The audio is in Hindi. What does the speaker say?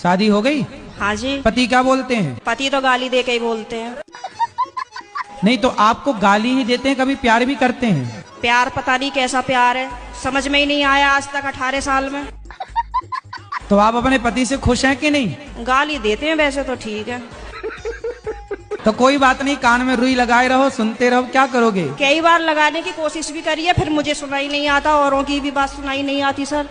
शादी हो गई? हाँ जी। पति क्या बोलते हैं? पति तो गाली दे के ही बोलते हैं। नहीं तो आपको गाली ही देते हैं, कभी प्यार भी करते हैं? प्यार पता नहीं कैसा प्यार है, समझ में ही नहीं आया आज तक 18 साल में। तो आप अपने पति से खुश हैं कि नहीं? गाली देते हैं वैसे तो ठीक है। तो कोई बात नहीं, कान में रुई लगाए रहो, सुनते रहो, क्या करोगे? कई बार लगाने की कोशिश भी करी है, फिर मुझे सुनाई नहीं आता, औरों की भी बात सुनाई नहीं आती सर।